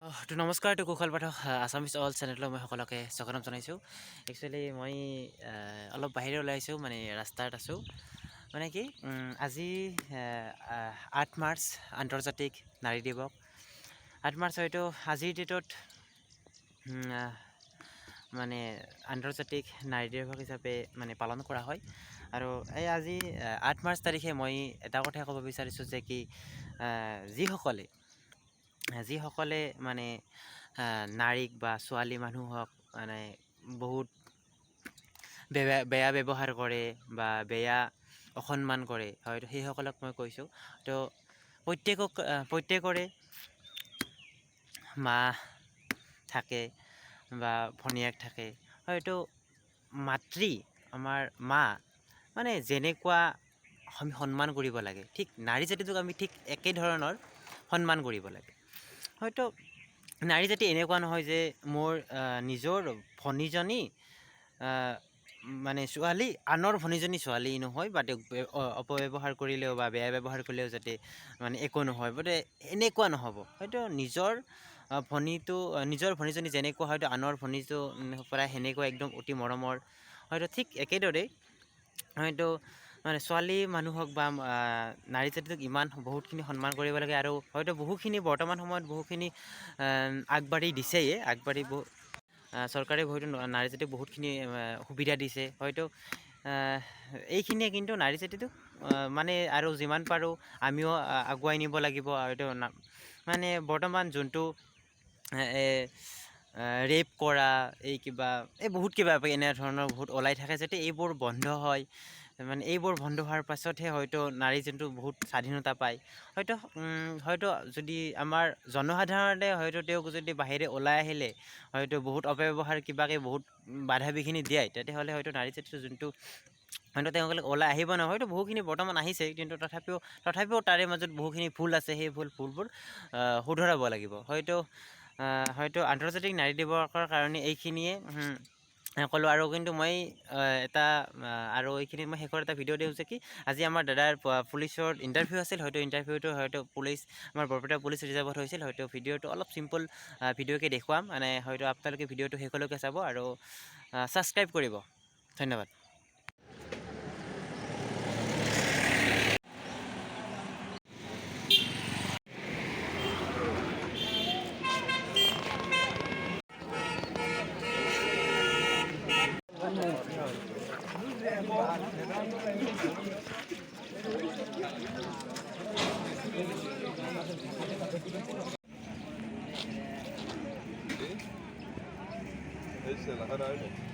তো নমস্কাৰ, তো কুশল পাঠক আছামিজ অল চেনেললৈ মই সকলোকে স্বাগতম জনাইছোঁ। একচুৱেলি মই অলপ বাহিৰে ওলাই আহিছোঁ, মানে ৰাস্তাত আছোঁ। মানে কি আজি ৮ মাৰ্চ আন্তৰ্জাতিক নাৰী দিৱস। ৮ মাৰ্চ হয়তো আজিৰ ডেটত মানে আন্তৰ্জাতিক নাৰী দিৱস হিচাপে মানে পালন কৰা হয়। আৰু এই আজি ৮ মাৰ্চ তাৰিখে মই এটা কথাই ক'ব বিচাৰিছোঁ যে কি যিসকলে মানে নাৰীক বা ছোৱালী মানুহক মানে বহুত বেয়া ব্যৱহাৰ কৰে বা বেয়া অসন্মান কৰে, হয়তো সেইসকলক মই কৈছোঁ। তো প্ৰত্যেকৰে মা থাকে বা ভনীয়েক থাকে, হয়তো আমাৰ মা মানে যেনেকুৱা আমি সন্মান কৰিব লাগে, ঠিক নাৰী জাতিটোক আমি ঠিক একে ধৰণৰ সন্মান কৰিব লাগে। হয়তো নাৰী জাতি এনেকুৱা নহয় যে মোৰ নিজৰ ভনীজনী মানে ছোৱালী, আনৰ ভনীজনী ছোৱালী নহয়, বা তেওঁক অপব্যৱহাৰ কৰিলেও বা বেয়া ব্যৱহাৰ কৰিলেও যাতে মানে একো নহয়, বোলে এনেকুৱা নহ'ব। হয়তো নিজৰ ভনীজনী যেনেকুৱা, হয়তো আনৰ ভনীটো প্ৰায় সেনেকুৱা একদম অতি মৰমৰ। হয়তো ঠিক একেদৰেই হয়তো মানে ছোৱালী মানুহক বা নাৰী জাতিটোক বহুতখিনি সন্মান কৰিব লাগে। আৰু হয়তো বহুখিনি বৰ্তমান সময়ত বহুখিনি আগবাঢ়ি দিছেয়ে, চৰকাৰে হয়তো নাৰী জাতিক বহুতখিনি সুবিধা দিছে। হয়তো এইখিনিয়ে কিন্তু নাৰী জাতিটোক মানে আৰু যিমান পাৰোঁ আমিও আগুৱাই নিব লাগিব। হয়তো মানে বৰ্তমান যোনটো ৰেপ কৰা, বহুত কিবা এনেধৰণৰ বহুত ওলাই থাকে, যাতে এইবোৰ বন্ধ হয়। মানে এইবোৰ বন্ধ হোৱাৰ পাছতহে হয়তো নাৰী যোনটো বহুত স্বাধীনতা পায়। হয়তো যদি আমাৰ জনসাধাৰণে হয়তো তেওঁক যদি বাহিৰে ওলাই আহিলে হয়তো বহুত অপব্যৱহাৰ বহুত বাধা বিঘিনি দিয়ায়, তেতিয়াহ'লে হয়তো নাৰী জাতিটো যোনটো হয়তো তেওঁলোকে ওলাই আহিব নহয়। হয়তো বহুখিনি বৰ্তমান আহিছে, কিন্তু তথাপিও তাৰে মাজত বহুখিনি ভুল আছে। সেই ভুলবোৰ শুধৰাব লাগিব। হয়তো আন্তৰ্জাতিক নাৰী দিৱসৰ কাৰণে এইখিনিয়ে ক'লোঁ। আৰু কিন্তু মই এইখিনিত মই শেষৰ এটা ভিডিঅ' দিওঁ যে কি আজি আমাৰ দাদাৰ পুলিচৰ ইণ্টাৰভিউ আছিল। হয়তো ইণ্টাৰভিউটো হয়তো আমাৰ বৰপেটা পুলিচ ৰিজাৰ্ভত হৈছিল। হয়তো ভিডিঅ'টো অলপ চিম্পল ভিডিঅ'কে দেখুৱাম, মানে হয়তো আপোনালোকে ভিডিঅ'টো শেষলৈকে চাব আৰু ছাবস্ক্ৰাইব কৰিব। ধন্যবাদ। Ese, la cara de